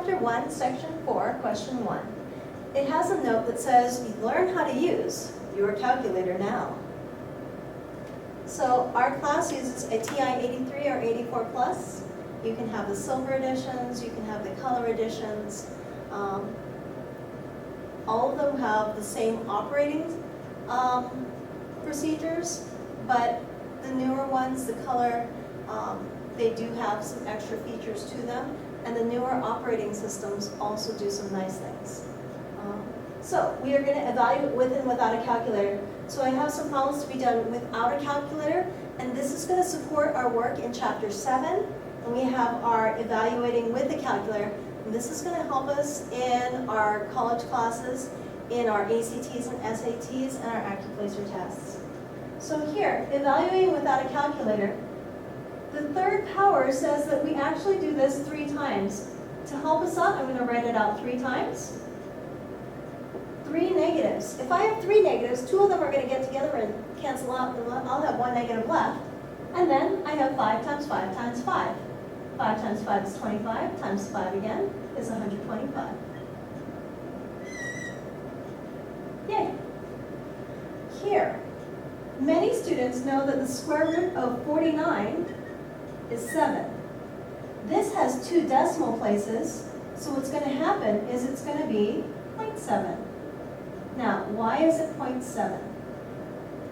Chapter 1, Section 4, Question 1. It has a note that says, learn how to use your calculator now. So our class uses a TI-83 or 84 plus. You can have the silver editions, you can have the color editions. All of them have the same operating procedures, but the newer ones, the color, they do have some extra features to them, and the newer operating systems also do some nice things. So we are going to evaluate with and without a calculator. So I have some problems to be done without a calculator, and this is going to support our work in Chapter 7, and we have our evaluating with the calculator, and this is going to help us in our college classes, in our ACTs and SATs, and our active placer tests. So here, evaluating without a calculator, the third power says that we actually do this 3 times. To help us out, I'm going to write it out 3 times. 3 negatives. If I have 3 negatives, 2 of them are going to get together and cancel out, and I'll have 1 negative left. And then I have 5 times 5 times 5. 5 times 5 is 25, times 5 again is 125. Yay! Here, many students know that the square root of 49 is 7. This has 2 decimal places, so what's going to happen is it's going to be 0.7. Now, why is it 0.7?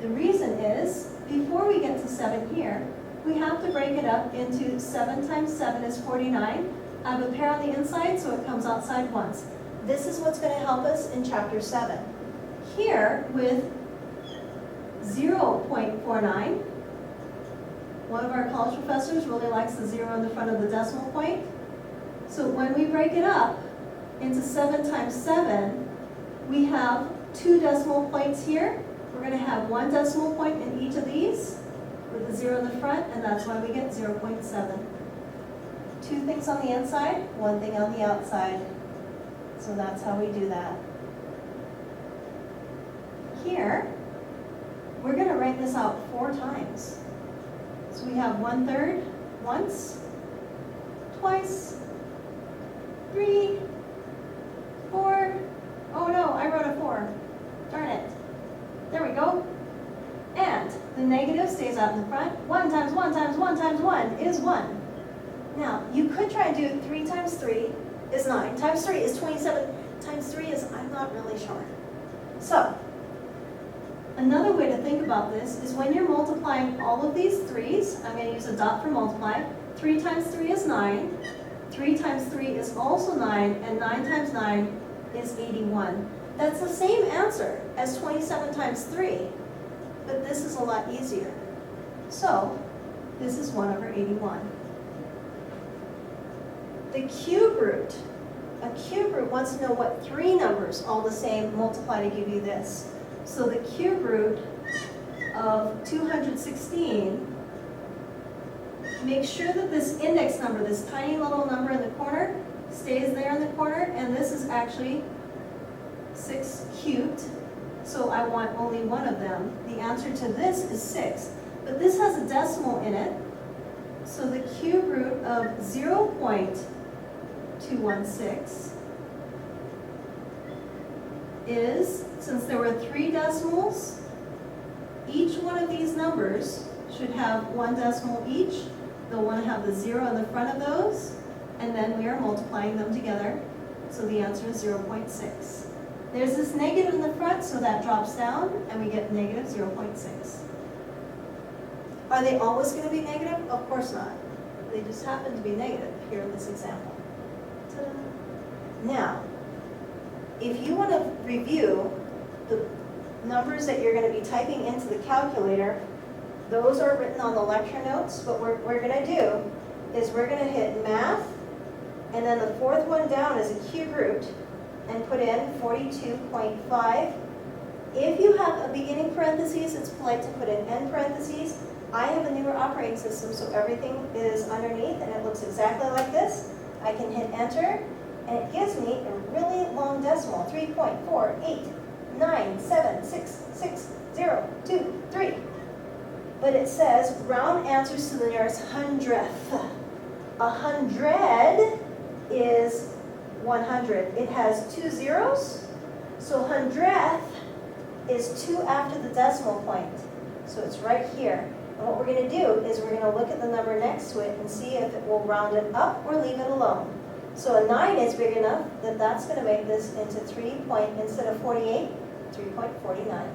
The reason is, before we get to 7 here, we have to break it up into 7 times 7 is 49. I have a pair on the inside, so it comes outside once. This is what's going to help us in Chapter 7. Here, with 0.49, one of our college professors really likes the 0 in the front of the decimal point. So when we break it up into 7 times 7, we have 2 decimal points here. We're going to have 1 decimal point in each of these with the 0 in the front, and that's why we get 0.7. 2 things on the inside, 1 thing on the outside. So that's how we do that. Here, we're going to write this out 4 times. So we have 1/3 once, twice, 3, 4. Oh no, I wrote a 4. Darn it. There we go. And the negative stays out in the front. 1 times 1 times 1 times 1 is 1. Now, you could try and do 3 times 3 is 9. Times 3 is 27. Times 3 is, I'm not really sure. So, another way to think about this is when you're multiplying all of these 3's, I'm going to use a dot for multiply. 3 times 3 is 9. 3 times 3 is also 9. And 9 times 9 is 81. That's the same answer as 27 times 3. But this is a lot easier. So, this is 1/81. The cube root. A cube root wants to know what 3 numbers, all the same, multiply to give you this. So the cube root of 216, make sure that this index number, this tiny little number in the corner, stays there in the corner, and this is actually 6 cubed, so I want only one of them. The answer to this is 6, but this has a decimal in it, so the cube root of 0.216 is, since there were 3 decimals, each one of these numbers should have 1 decimal each. They'll want to have the 0 in the front of those, and then we are multiplying them together, so the answer is 0.6. There's this negative in the front, so that drops down, and we get negative 0.6. Are they always going to be negative? Of course not. They just happen to be negative here in this example. Ta-da. Now, if you want to review the numbers that you're going to be typing into the calculator, those are written on the lecture notes. What we're going to do is we're going to hit math, and then the 4th one down is a cube root, and put in 42.5. If you have a beginning parentheses, it's polite to put in end parentheses. I have a newer operating system, so everything is underneath, and it looks exactly like this. I can hit enter, and it gives me a really long decimal, 3.489766602 But it says round answers to the nearest hundredth. 100 is 100. It has 2 zeros, so hundredth is 2 after the decimal point. So it's right here. And what we're going to do is we're going to look at the number next to it and see if it will round it up or leave it alone. So a 9 is big enough that that's going to make this into 3 point, instead of 48, 3.49.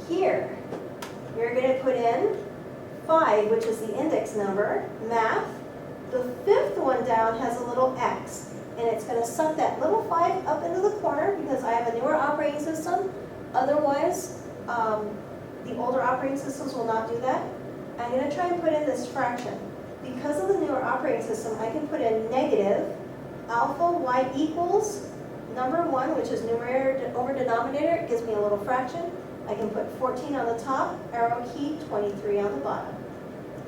Here, you're going to put in 5, which is the index number, math. The fifth one down has a little x, and it's going to suck that little 5 up into the corner because I have a newer operating system. Otherwise, the older operating systems will not do that. I'm going to try and put in this fraction. Because of the newer operating system, I can put in negative alpha y equals number 1, which is numerator over denominator. It gives me a little fraction. I can put 14 on the top, arrow key, 23 on the bottom.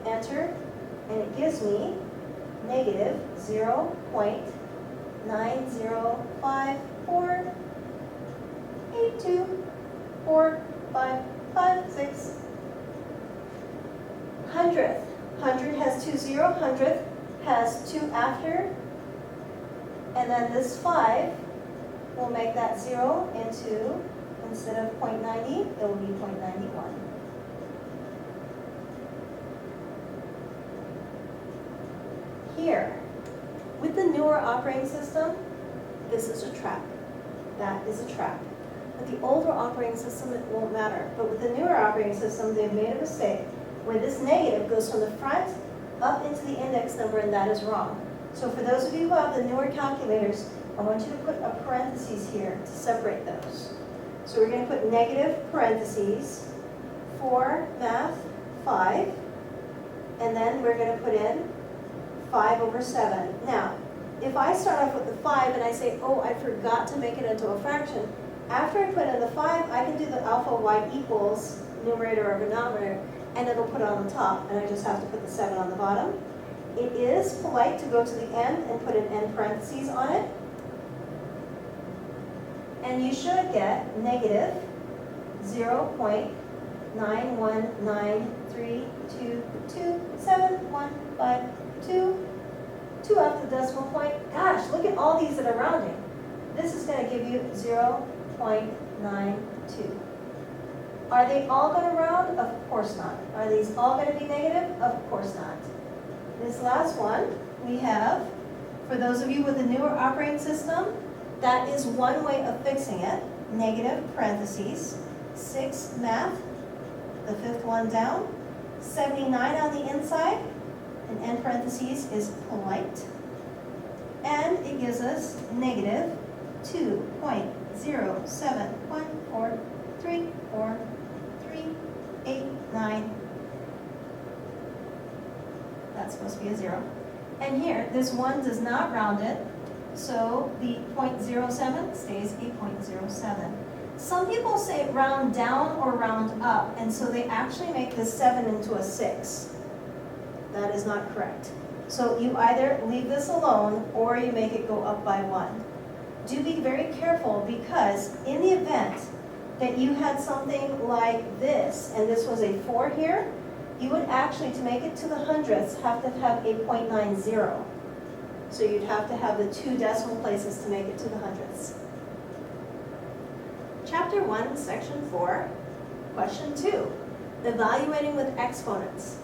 Enter, and it gives me negative 0.9054824556. Hundredth. Hundred has 2 0. Hundredth has 2 after. And then this 5 will make that 0 into, instead of 0.90, it will be 0.91. Here, with the newer operating system, this is a trap. That is a trap. With the older operating system, it won't matter. But with the newer operating system, they've made a mistake where this negative goes from the front up into the index number, and that is wrong. So for those of you who have the newer calculators, I want you to put a parentheses here to separate those. So we're going to put negative parentheses for math 5, and then we're going to put in 5 over 7. Now, if I start off with the 5 and I say, oh, I forgot to make it into a fraction, after I put in the 5, I can do the alpha y equals numerator over denominator, and it'll put it on the top, and I just have to put the 7 on the bottom. It is polite to go to the end and put an end parentheses on it. And you should get negative 0.91932275152. 2 after the decimal point. Gosh, look at all these that are rounding. This is going to give you 0.92. Are they all going to round? Of course not. Are these all going to be negative? Of course not. This last one we have, for those of you with a newer operating system, that is one way of fixing it. Negative parentheses, 6 math, the fifth one down, 79 on the inside, and end parentheses is polite. And it gives us negative 2.0714343889. That's supposed to be a 0. And here, this 1 does not round it, so the 0.07 stays a 0.07. Some people say round down or round up, and so they actually make the 7 into a 6. That is not correct. So you either leave this alone or you make it go up by 1. Do be very careful, because in the event that you had something like this, and this was a 4 here, you would actually, to make it to the hundredths, have to have a 0.90. So you'd have to have the 2 decimal places to make it to the hundredths. Chapter 1, Section 4, Question 2, Evaluating with Exponents.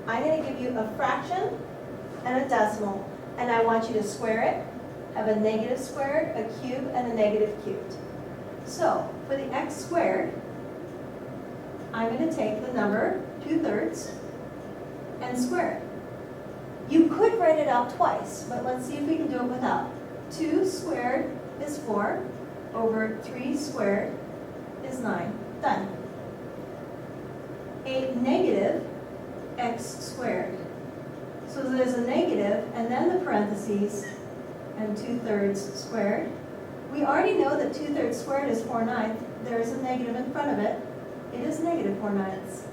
I'm going to give you a fraction and a decimal, and I want you to square it, have a negative squared, a cube, and a negative cubed. So, for the x squared, I'm going to take the number 2/3 and square it. You could write it out twice, but let's see if we can do it without. 2 squared is 4, over 3 squared is 9. Done. A negative x squared. So there's a negative, and then the parentheses, and 2/3 squared. We already know that 2/3 squared is 4/9. There is a negative in front of it. It is negative 4/9.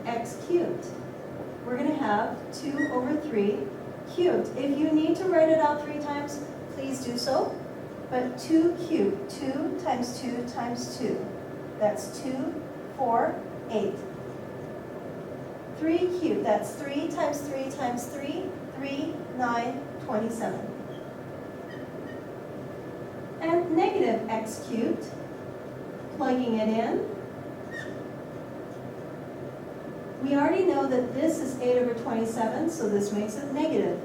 X cubed. We're going to have 2 over 3 cubed. If you need to write it out 3 times, please do so. But 2 cubed, 2 times 2 times 2. That's 2, 4, 8. 3 cubed, that's 3 times 3 times 3, 3, 9, 27. And negative x cubed, plugging it in. We already know that this is 8 over 27, so this makes it negative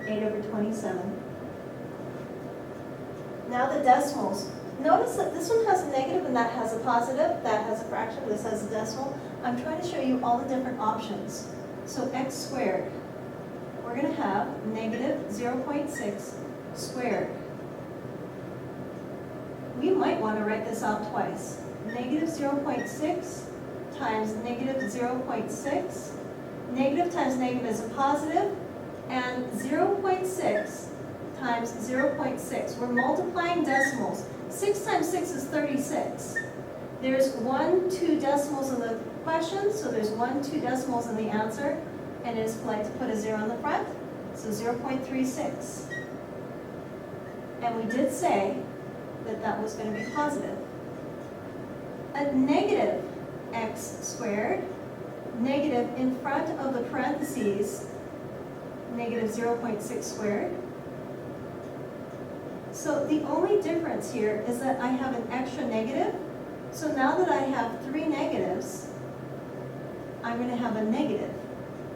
8 over 27. Now the decimals. Notice that this one has a negative and that has a positive, that has a fraction, this has a decimal. I'm trying to show you all the different options. So x squared, we're going to have negative 0.6 squared. We might want to write this out twice. Negative 0.6 times negative 0.6. Negative times negative is a positive, and 0.6 times 0.6. We're multiplying decimals. 6 times 6 is 36. There's 1, 2 decimals in the question, so there's 1, 2 decimals in the answer, and it is polite to put a 0 in the front, so 0.36. And we did say that that was going to be positive. A negative x squared, negative in front of the parentheses, negative 0.6 squared. So the only difference here is that I have an extra negative. So now that I have 3 negatives, I'm going to have a negative.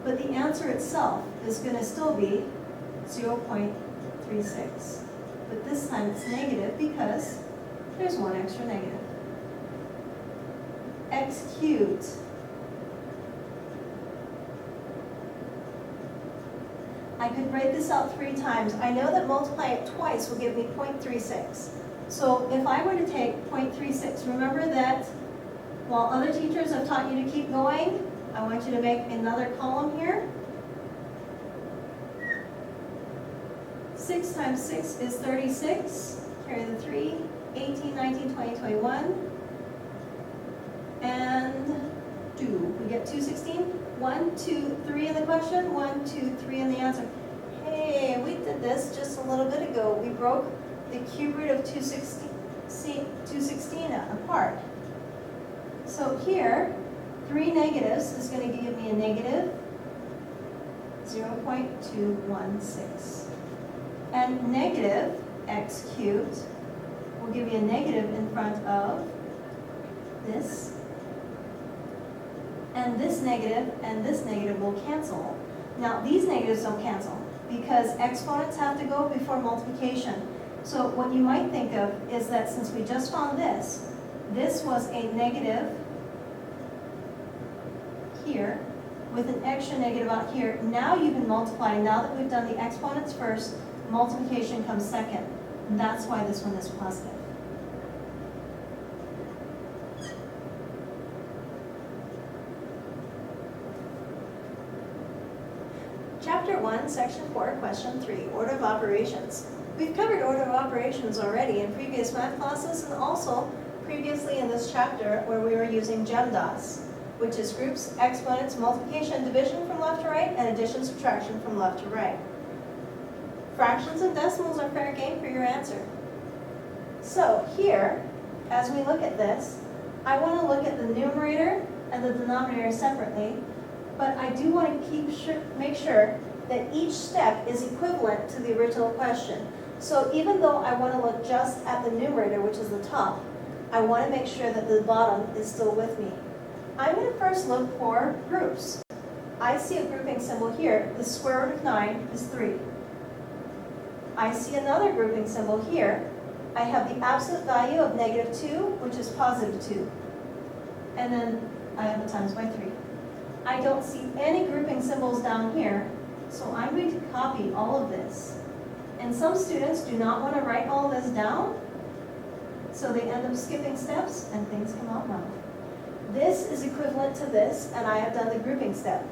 But the answer itself is going to still be 0.36. But this time it's negative because there's 1 extra negative. X cubed. I could write this out 3 times. I know that multiplying it twice will give me 0.36. So if I were to take 0.36, remember that while other teachers have taught you to keep going, I want you to make another column here. 6 times 6 is 36. Carry the 3. 18, 19, 20, 21. And do we get 216? 1, 2, 3 in the question, 1, 2, 3 in the answer. Hey, we did this just a little bit ago. We broke the cube root of 216 apart. So here, 3 negatives is going to give me a negative 0.216. And negative x cubed will give you a negative in front of this. And this negative will cancel. Now, these negatives don't cancel because exponents have to go before multiplication. So what you might think of is that since we just found this was a negative here with an extra negative out here. Now you can multiply. Now that we've done the exponents first, multiplication comes second. And that's why this one is positive. Chapter 1, Section 4, Question 3, Order of Operations. We've covered order of operations already in previous math classes and also previously in this chapter where we were using GEMDAS, which is groups, exponents, multiplication, division from left to right, and addition, subtraction from left to right. Fractions and decimals are fair game for your answer. So here, as we look at this, I want to look at the numerator and the denominator separately. But I do want to make sure that each step is equivalent to the original question. So even though I want to look just at the numerator, which is the top, I want to make sure that the bottom is still with me. I'm going to first look for groups. I see a grouping symbol here. The square root of 9 is 3. I see another grouping symbol here. I have the absolute value of negative 2, which is positive 2. And then I have it times by 3. I don't see any grouping symbols down here, so I'm going to copy all of this. And some students do not want to write all this down, so they end up skipping steps and things come out wrong. This is equivalent to this, and I have done the grouping step.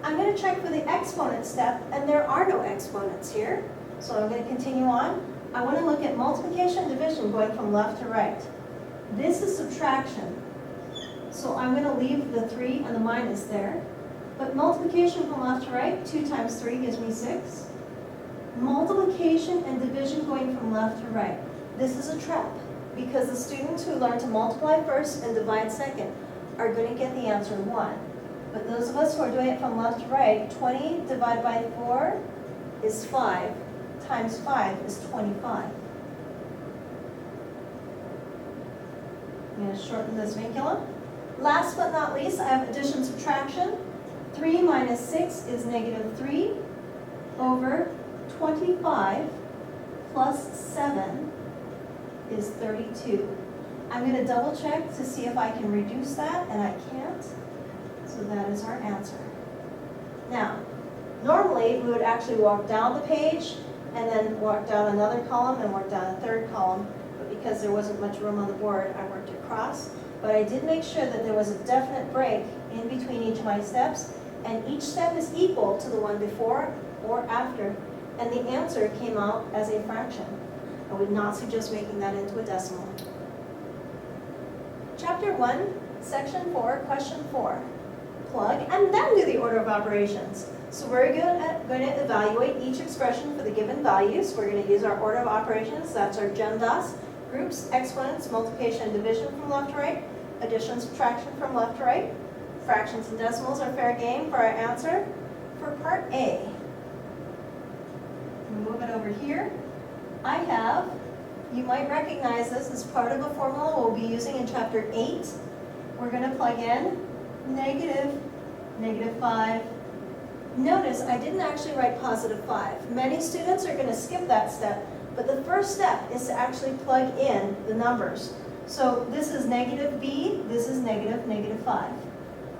I'm going to check for the exponent step, and there are no exponents here, so I'm going to continue on. I want to look at multiplication and division going from left to right. This is subtraction. So I'm going to leave the 3 and the minus there. But multiplication from left to right, 2 times 3 gives me 6. Multiplication and division going from left to right. This is a trap because the students who learn to multiply first and divide second are going to get the answer 1. But those of us who are doing it from left to right, 20 divided by 4 is 5, times 5 is 25. I'm going to shorten this vinculum. Last but not least, I have addition subtraction. 3 minus 6 is negative 3 over 25 plus 7 is 32. I'm going to double check to see if I can reduce that, and I can't. So that is our answer. Now, normally we would actually walk down the page and then walk down another column and work down a third column, but because there wasn't much room on the board, I worked across. But I did make sure that there was a definite break in between each of my steps, and each step is equal to the one before or after, and the answer came out as a fraction. I would not suggest making that into a decimal. Chapter 1, Section 4, Question 4. Plug and then do the order of operations. So we're going to evaluate each expression for the given values. We're going to use our order of operations. That's our GEMDAS. Groups, exponents, multiplication and division from left to right, addition, subtraction from left to right. Fractions and decimals are fair game for our answer. For part A, move it over here. I have, you might recognize this as part of a formula we'll be using in chapter 8. We're going to plug in negative 5. Notice I didn't actually write positive 5. Many students are going to skip that step, but the first step is to actually plug in the numbers. So this is negative b, this is negative 5,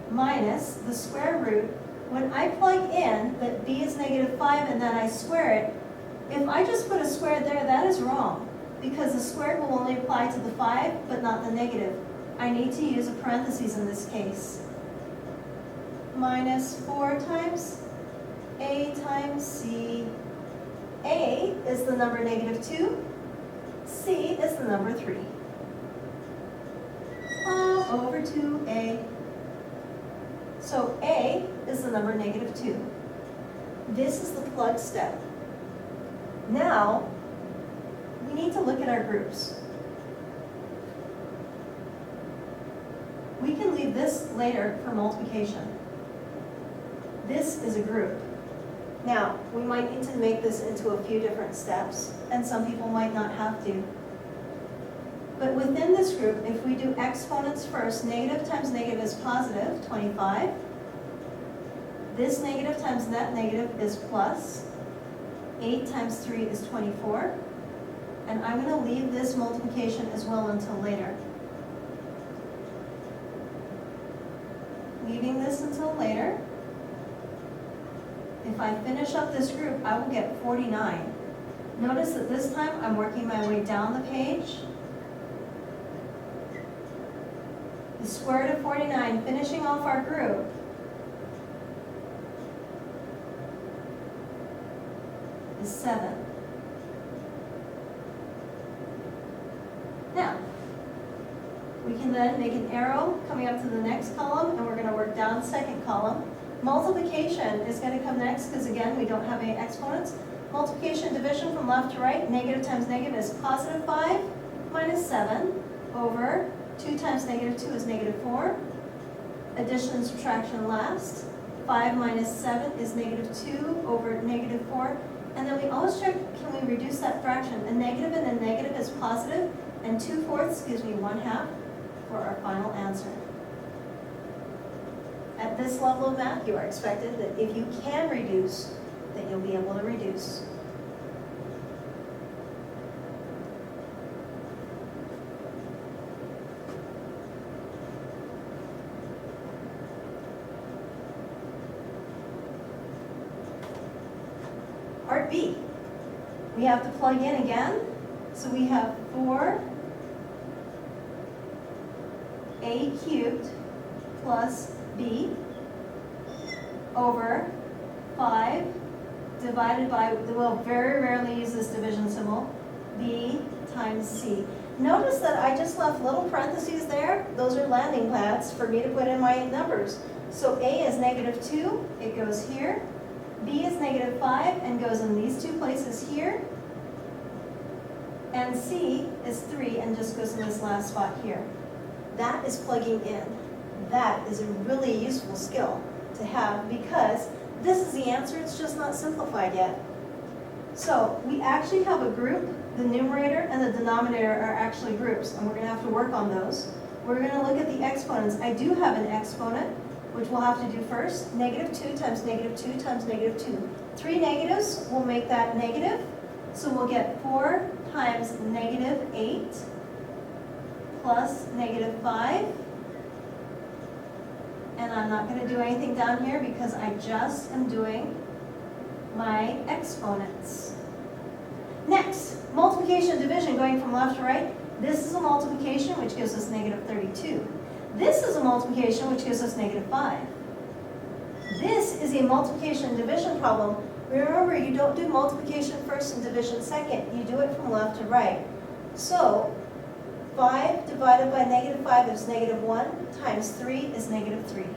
minus the square root. When I plug in that b is negative 5 and then I square it, if I just put a square there, that is wrong, because the squared will only apply to the 5, but not the negative. I need to use a parentheses in this case. Minus 4 times a times c. A is the number negative 2. C is the number 3. Over 2a. So a is the number negative 2. This is the plug step. Now, we need to look at our groups. We can leave this later for multiplication. This is a group. Now, we might need to make this into a few different steps, and some people might not have to. But within this group, if we do exponents first, negative times negative is positive, 25. This negative times that negative is plus. 8 times 3 is 24. And I'm going to leave this multiplication as well until later. Leaving this until later. If I finish up this group, I will get 49. Notice that this time I'm working my way down the page. The square root of 49, finishing off our group, is 7. Now, we can then make an arrow coming up to the next column, and we're going to work down the second column. Multiplication is going to come next because, again, we don't have any exponents. Multiplication and division from left to right. Negative times negative is positive 5 minus 7 over 2 times negative 2 is negative 4. Addition and subtraction last. 5 minus 7 is negative 2 over negative 4. And then we always check, can we reduce that fraction? A negative and a negative is positive, and 2/4 gives me 1/2 for our final answer. At this level of math, you are expected that if you can reduce, that you'll be able to reduce. Part B, we have to plug in again. So we have 4a cubed plus b over 5 divided by, we'll very rarely use this division symbol, b times c. Notice that I just left little parentheses there. Those are landing pads for me to put in my numbers. So a is negative 2, it goes here. B is negative 5 and goes in these two places here. And C is 3 and just goes in this last spot here. That is plugging in. That is a really useful skill. to have because this is the answer, it's just not simplified yet. So we actually have a group, the numerator and the denominator are actually groups, and we're going to have to work on those. We're going to look at the exponents. I do have an exponent, which we'll have to do first. -2 times -2 times -2. 3 negatives will make that negative, so we'll get 4 times -8 plus -5. And I'm not going to do anything down here because I just am doing my exponents. Next, multiplication and division going from left to right. This is a multiplication which gives us -32. This is a multiplication which gives us -5. This is a multiplication and division problem. Remember, you don't do multiplication first and division second. You do it from left to right. So 5 divided by -5 is -1 times 3 is -3.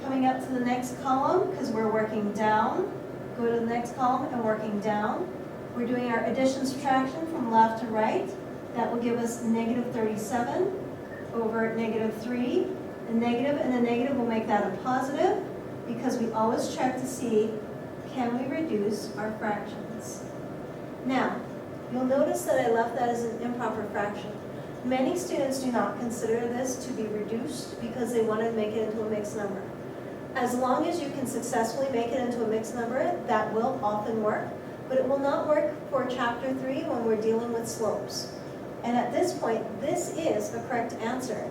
Coming up to the next column, because we're working down, go to the next column and working down. We're doing our addition subtraction from left to right. That will give us -37 over -3. The negative and the negative will make that a positive because we always check to see, can we reduce our fractions? Now, you'll notice that I left that as an improper fraction. Many students do not consider this to be reduced because they want to make it into a mixed number. As long as you can successfully make it into a mixed number, that will often work, but it will not work for chapter 3 when we're dealing with slopes. And at this point, this is the correct answer.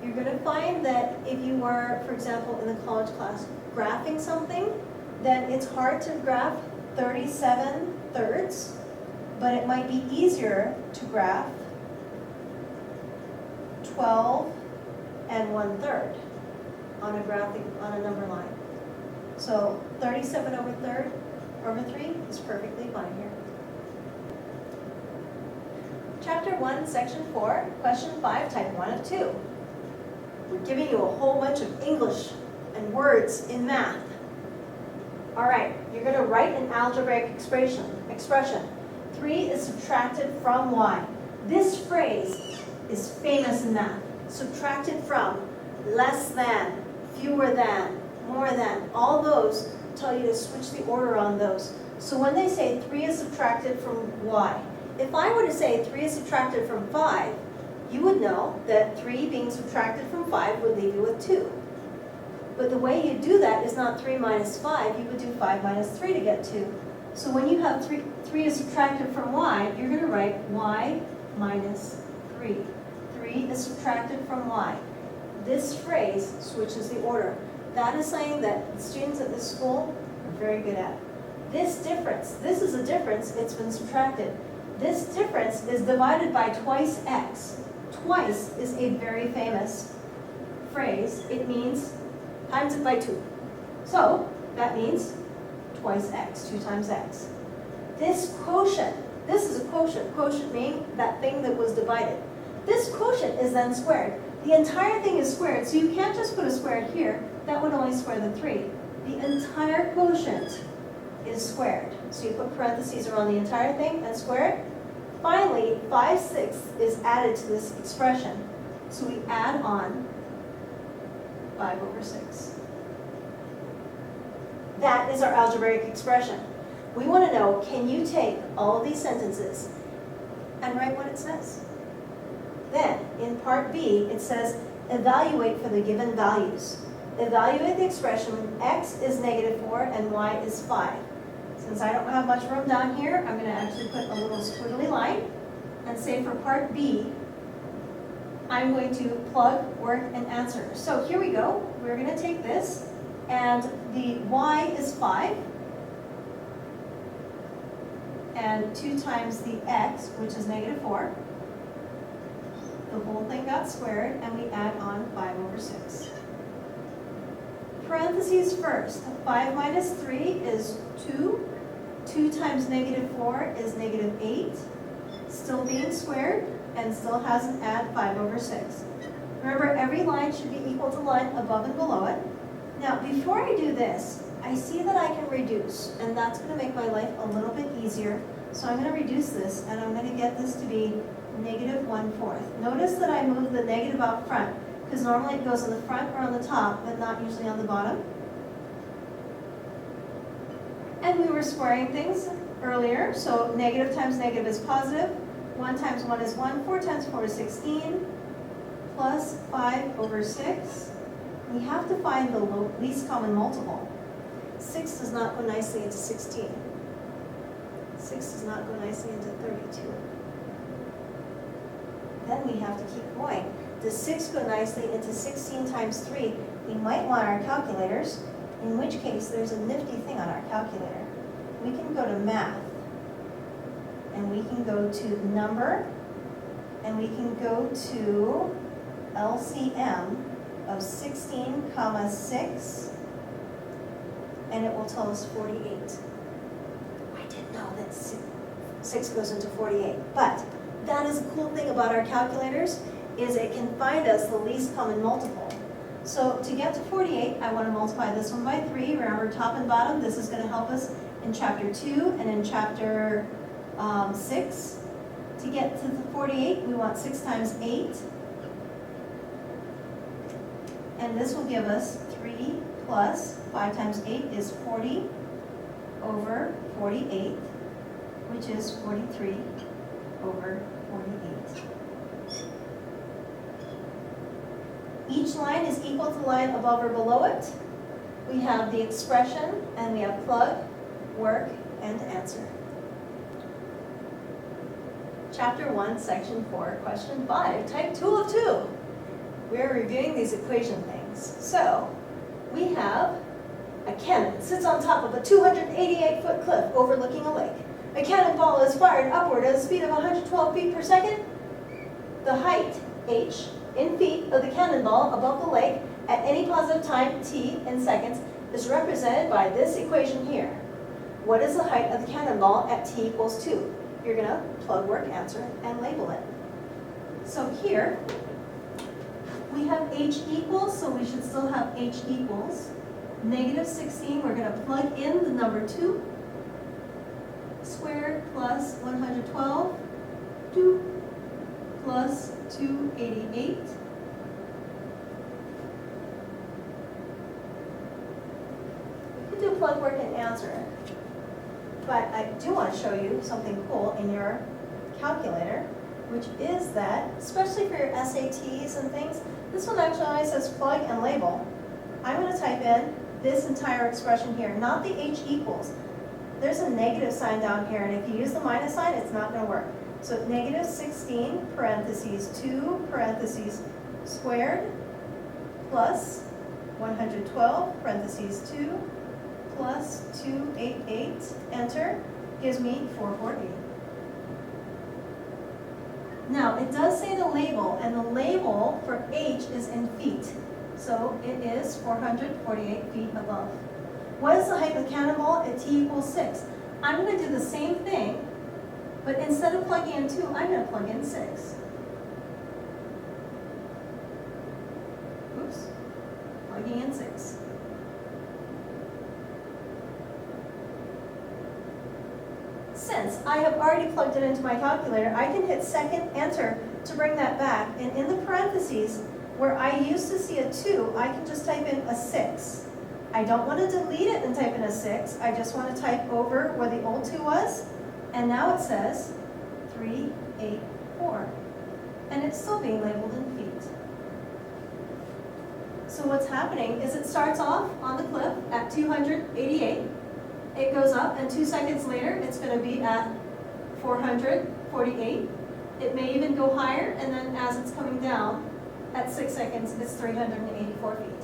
You're going to find that if you were, for example, in the college class, graphing something, then it's hard to graph 37/3, but it might be easier to graph 12 1/3 on a number line. So 37 over 3 is perfectly fine here. Chapter 1, section 4, question 5, type 1 of 2. We're giving you a whole bunch of English and words in math. All right, you're going to write an algebraic expression. 3 is subtracted from y. This phrase is famous in math. Subtracted from, less than, fewer than, more than. All those tell you to switch the order on those. So when they say 3 is subtracted from y, if I were to say 3 is subtracted from 5, you would know that 3 being subtracted from 5 would leave you with 2. But the way you do that is not 3 minus 5, you would do 5 minus 3 to get 2. So when you have 3 is subtracted from y, you're going to write y minus 3. 3 is subtracted from y. This phrase switches the order. That is something that students at this school are very good at. This difference, this is a difference, it's been subtracted. This difference is divided by twice x. Twice is a very famous phrase. It means times it by 2. So that means twice x, 2 times x. This quotient, this is a quotient. Quotient meaning that thing that was divided. This quotient is then squared. The entire thing is squared, so you can't just put a squared here. That would only square the 3. The entire quotient is squared. So you put parentheses around the entire thing and square it. Finally, 5/6 is added to this expression. So we add on 5 over 6. That is our algebraic expression. We want to know, can you take all of these sentences and write what it says? Then, in part B, it says, evaluate for the given values. Evaluate the expression when x is -4 and y is 5. Since I don't have much room down here, I'm going to actually put a little squiggly line and say for part B, I'm going to plug, work, and answer. So here we go. We're going to take this, and the y is 5, and 2 times the x, which is -4. The whole thing got squared, and we add on 5 over 6. Parentheses first. 5 minus 3 is 2. 2 times -4 is -8. Still being squared, and still has an add 5 over 6. Remember, every line should be equal to line above and below it. Now, before I do this, I see that I can reduce, and that's going to make my life a little bit easier. So I'm going to reduce this, and I'm going to get this to be -1/4. Notice that I moved the negative out front, because normally it goes on the front or on the top, but not usually on the bottom. And we were squaring things earlier, so negative times negative is positive, 1 times 1 is 1, 4 times 4 is 16, plus 5 over 6. We have to find the least common multiple. 6 does not go nicely into 16. 6 does not go nicely into 32. Then we have to keep going. Does 6 go nicely into 16 times 3? We might want our calculators, in which case there's a nifty thing on our calculator. We can go to math, and we can go to number, and we can go to LCM of 16 comma 6, and it will tell us 48. I didn't know that 6 goes into 48, but that is the cool thing about our calculators, is it can find us the least common multiple. So to get to 48, I want to multiply this one by 3. Remember, top and bottom, this is going to help us in chapter 2 and in chapter 6. To get to the 48, we want 6 times 8. And this will give us 3 plus 5 times 8 is 40 over 48, which is 43 over 48. Each line is equal to the line above or below it. We have the expression, and we have plug, work, and answer. Chapter 1, Section 4, Question 5, Type 2 of 2. We're reviewing these equation things. So, we have a cannon sits on top of a 288-foot cliff overlooking a lake. A cannonball is fired upward at a speed of 112 feet per second. The height, h, in feet of the cannonball above the lake at any positive time, t, in seconds, is represented by this equation here. What is the height of the cannonball at t equals 2? You're going to plug, work, answer, and label it. So here, we have h equals, so we should still have h equals. Negative 16, we're going to plug in the number 2. Squared plus 112, 2 plus 288. We could do plug, work, and answer. But I do want to show you something cool in your calculator, which is that, especially for your SATs and things, this one actually only says plug and label. I'm going to type in this entire expression here, not the h equals. There's a negative sign down here, and if you use the minus sign, it's not going to work. So negative 16 parentheses 2 parentheses squared plus 112 parentheses 2 plus 288, enter, gives me 448. Now, it does say the label, and the label for h is in feet. So it is 448 feet above. What is the height of the cannonball at t equals 6? I'm going to do the same thing, but instead of plugging in 2, I'm going to plug in 6. Oops, plugging in 6. Since I have already plugged it into my calculator, I can hit second enter to bring that back. And in the parentheses, where I used to see a 2, I can just type in a 6. I don't want to delete it and type in a 6. I just want to type over where the old 2 was. And now it says 384. And it's still being labeled in feet. So what's happening is it starts off on the cliff at 288. It goes up, and 2 seconds later, it's going to be at 448. It may even go higher, and then as it's coming down, at 6 seconds, it's 384 feet.